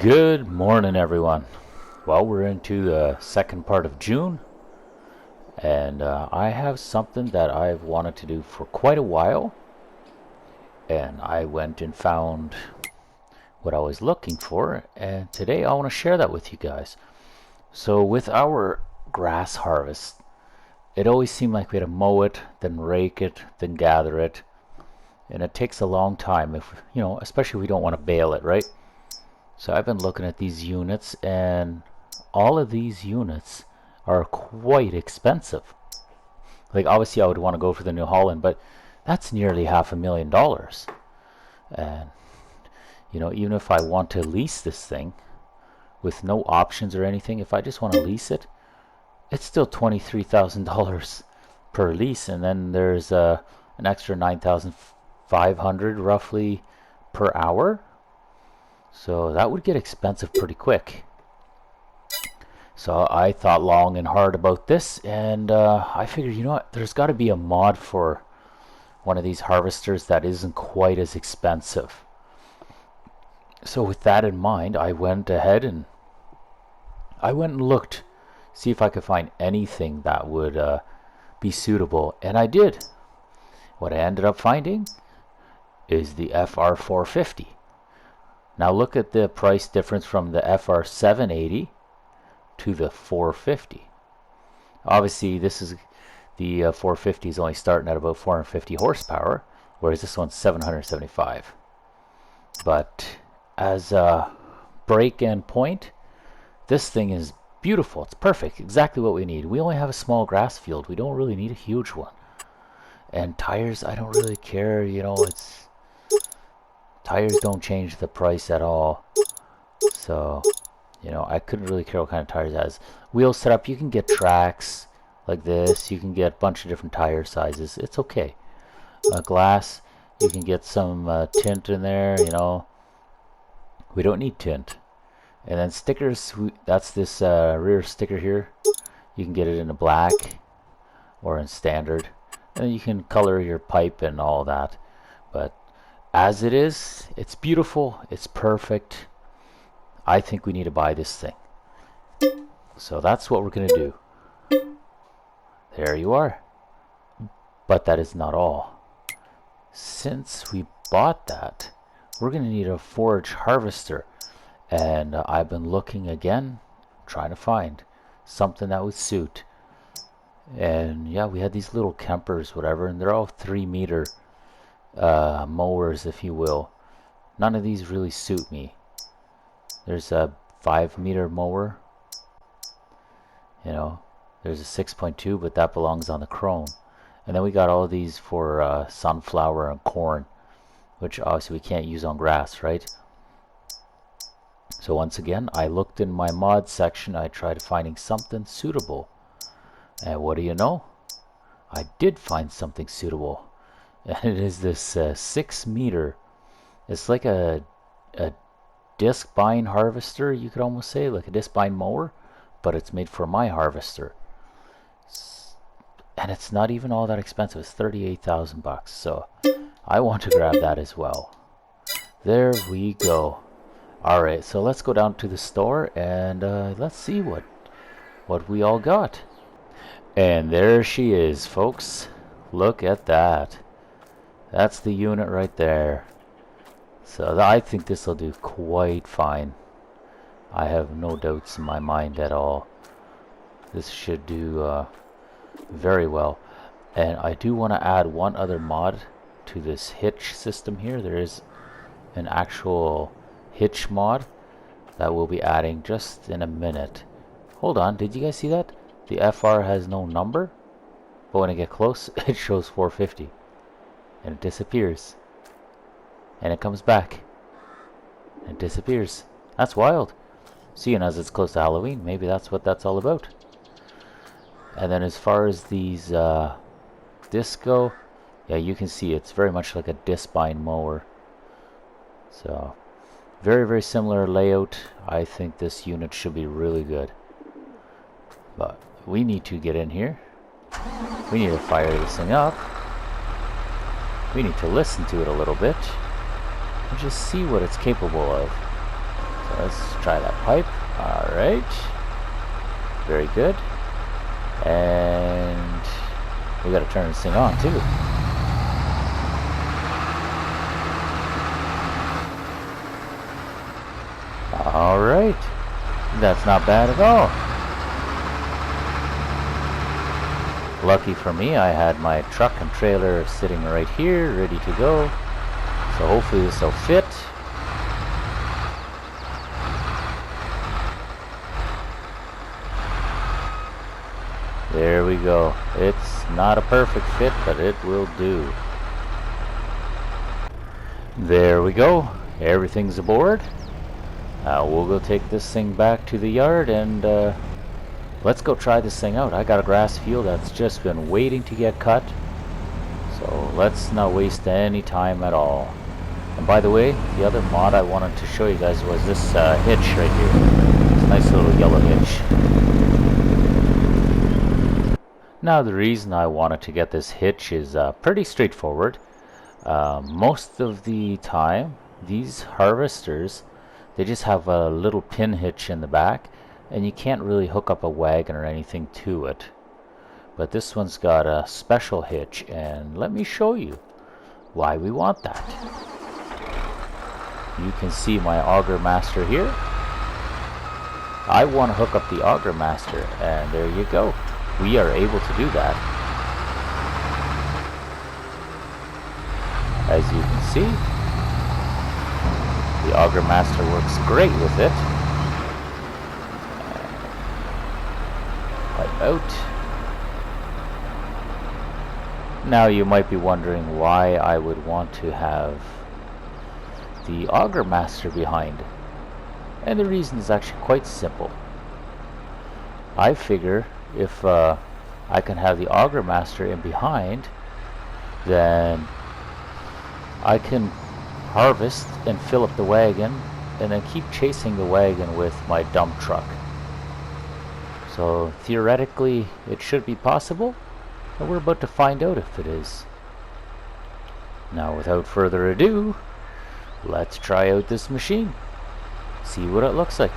Good morning, everyone. Well, we're into the second part of June, and I have something that I've wanted to do for quite a while, and I went and found what I was looking for, and today I want to share that with you guys. So with our grass harvest, it always seemed like we had to mow it, then rake it, then gather it, and it takes a long time, if especially if we don't want to bale it, right? So I've been looking at these units, and all of these units are quite expensive. Like, obviously I would want to go for the New Holland, but that's nearly $500,000. And even if I want to lease this thing with no options or anything, if I just want to lease it, it's still $23,000 per lease, and then there's an extra 9,500 roughly per hour. So that would get expensive pretty quick. So I thought long and hard about this, and I figured, there's got to be a mod for one of these harvesters that isn't quite as expensive. So with that in mind, I went ahead and looked, see if I could find anything that would be suitable, and I did. What I ended up finding is the FR450. Now look at the price difference from the FR780 to the 450. Obviously this is the 450 is only starting at about 450 horsepower, whereas this one's 775. But as a break and point, this thing is beautiful. It's perfect, exactly what we need. We only have a small grass field. We don't really need a huge one. And tires, I don't really care. Tires don't change the price at all. So, I couldn't really care what kind of tires it has. Wheel setup, you can get tracks like this. You can get a bunch of different tire sizes. It's okay. Glass, you can get some tint in there, We don't need tint. And then stickers, that's this rear sticker here. You can get it in a black or in standard. And you can color your pipe and all that. But as it is, it's beautiful, it's perfect. I think we need to buy this thing. So that's what we're going to do. There you are. But that is not all. Since we bought that, we're going to need a forage harvester. And I've been looking again, trying to find something that would suit. And yeah, we had these little Kempers, whatever, and they're all 3-meter mowers, if you will. None of these really suit me. There's a 5-meter mower. There's a 6.2, but that belongs on the Chrome. And then we got all of these for sunflower and corn, which obviously we can't use on grass, right? So once again, I looked in my mod section. I tried finding something suitable. And what do you know? I did find something suitable. And it is this 6-meter. It's like a disc bind harvester, you could almost say, like a disc bind mower, but it's made for my harvester. And it's not even all that expensive. It's 38,000 bucks. So I want to grab that as well. There we go. All right, so let's go down to the store and let's see what we all got. And there she is, folks. Look at that. That's the unit right there. So I think this will do quite fine. I have no doubts in my mind at all. This should do very well. And I do want to add one other mod to this hitch system here. There is an actual hitch mod that we'll be adding just in a minute. Hold on, did you guys see that? The FR has no number, but when I get close, it shows 450. And it disappears. And it comes back. And it disappears. That's wild. Seeing as it's close to Halloween, maybe that's what that's all about. And then as far as these discs go, yeah, you can see it's very much like a disc bind mower. So, very, very similar layout. I think this unit should be really good. But we need to get in here. We need to fire this thing up. We need to listen to it a little bit and just see what it's capable of. So let's try that pipe. Alright. Very good. And we gotta turn this thing on too. Alright. That's not bad at all. Lucky for me, I had my truck and trailer sitting right here, ready to go. So hopefully this will fit. There we go. It's not a perfect fit, but it will do. There we go. Everything's aboard. We'll go take this thing back to the yard and let's go try this thing out. I got a grass field that's just been waiting to get cut. So let's not waste any time at all. And by the way, the other mod I wanted to show you guys was this hitch right here. It's a nice little yellow hitch. Now the reason I wanted to get this hitch is pretty straightforward. Most of the time, these harvesters, they just have a little pin hitch in the back, and you can't really hook up a wagon or anything to it. But this one's got a special hitch, and let me show you why we want that. You can see my auger master here. I want to hook up the auger master, and there you go. We are able to do that. As you can see, the auger master works great with it. Pipe out. Now you might be wondering why I would want to have the auger master behind. And the reason is actually quite simple. I figure if I can have the auger master in behind, then I can harvest and fill up the wagon and then keep chasing the wagon with my dump truck. So theoretically it should be possible, and we're about to find out if it is. Now without further ado, let's try out this machine, see what it looks like.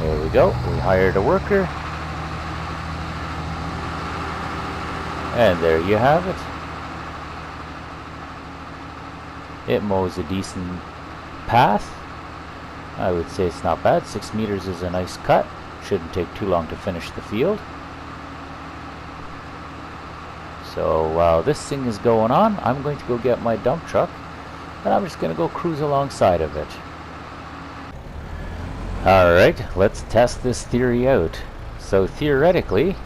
There we go, we hired a worker, and there you have it. It mows a decent path. I would say it's not bad. 6 meters is a nice cut. Shouldn't take too long to finish the field. So while this thing is going on, I'm going to go get my dump truck, and I'm just going to go cruise alongside of it. Alright, let's test this theory out. So theoretically,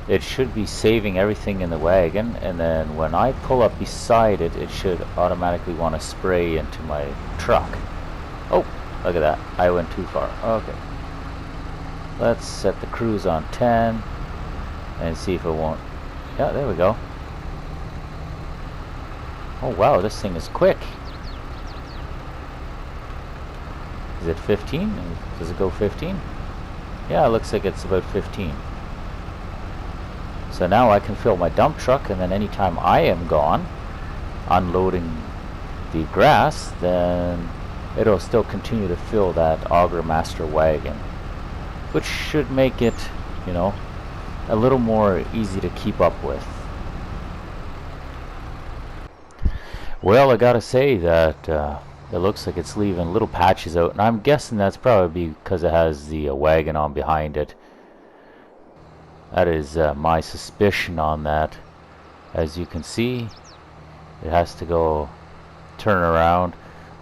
it should be saving everything in the wagon, and then when I pull up beside it, it should automatically want to spray into my truck. Oh, look at that. I went too far. Okay. Let's set the cruise on 10 and see if it won't. Yeah, there we go. Oh wow, this thing is quick. Is it 15? Does it go 15? Yeah, it looks like it's about 15. So now I can fill my dump truck, and then anytime I am gone unloading the grass, then it'll still continue to fill that auger master wagon, which should make it, you know, a little more easy to keep up with. Well, I gotta say that it looks like it's leaving little patches out, and I'm guessing that's probably because it has the wagon on behind it. That is my suspicion on that. As you can see, it has to go turn around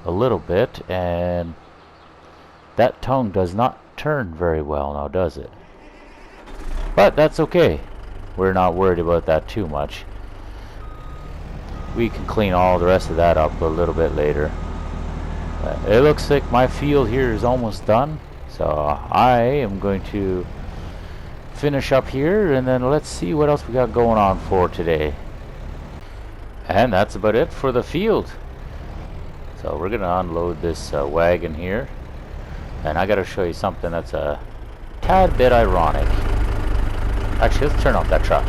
a little bit, and that tongue does not turn very well now, does it? But that's okay. We're not worried about that too much. We can clean all the rest of that up a little bit later. It looks like my field here is almost done, so I am going to finish up here, and then let's see what else we got going on for today. And that's about it for the field. So we're gonna unload this wagon here, and I gotta show you something that's a tad bit ironic. Actually, let's turn off that truck.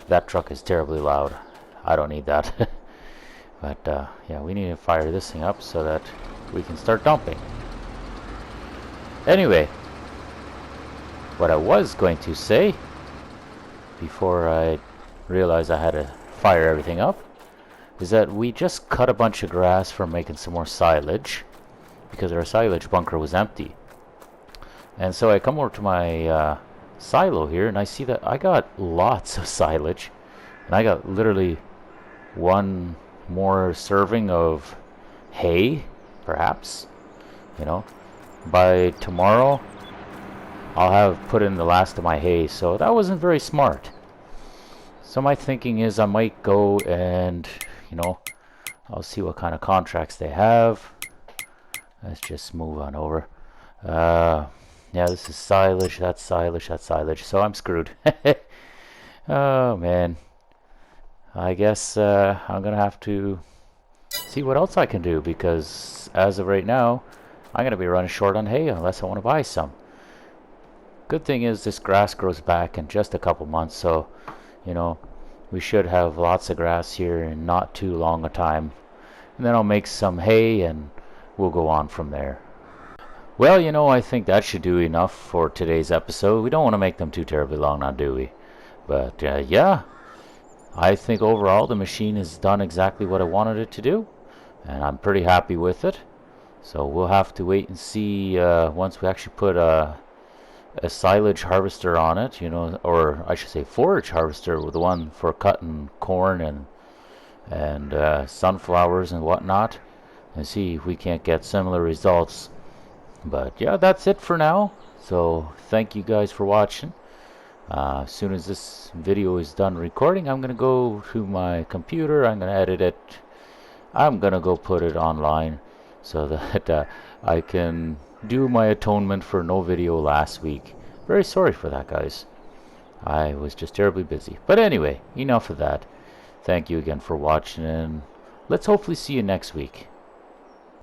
That truck is terribly loud. I don't need that. But yeah, we need to fire this thing up so that we can start dumping. Anyway, what I was going to say before I realized I had to fire everything up is that we just cut a bunch of grass for making some more silage because our silage bunker was empty. And so I come over to my silo here and I see that I got lots of silage, and I got literally one more serving of hay, perhaps. You know, by tomorrow I'll have put in the last of my hay, so that wasn't very smart. So my thinking is I might go and, you know, I'll see what kind of contracts they have. Let's just move on over. Yeah, this is silage, that's silage, that's silage, so I'm screwed. Oh man, I guess I'm gonna have to see what else I can do, because as of right now I'm gonna be running short on hay unless I want to buy some. Good thing is this grass grows back in just a couple months, so you know, we should have lots of grass here in not too long a time, and then I'll make some hay and we'll go on from there. Well, you know, I think that should do enough for today's episode. We don't want to make them too terribly long now, do we? But yeah, I think overall the machine has done exactly what I wanted it to do, and I'm pretty happy with it. So we'll have to wait and see once we actually put a silage harvester on it, you know, or I should say forage harvester, with the one for cutting corn and sunflowers and whatnot, and see if we can't get similar results. But yeah, that's it for now. So thank you guys for watching. As soon as this video is done recording, I'm gonna go to my computer, I'm gonna edit it, I'm gonna go put it online so that I can do my atonement for no video last week. Very sorry for that, guys. I was just terribly busy. But anyway, enough of that. Thank you again for watching, and let's hopefully see you next week.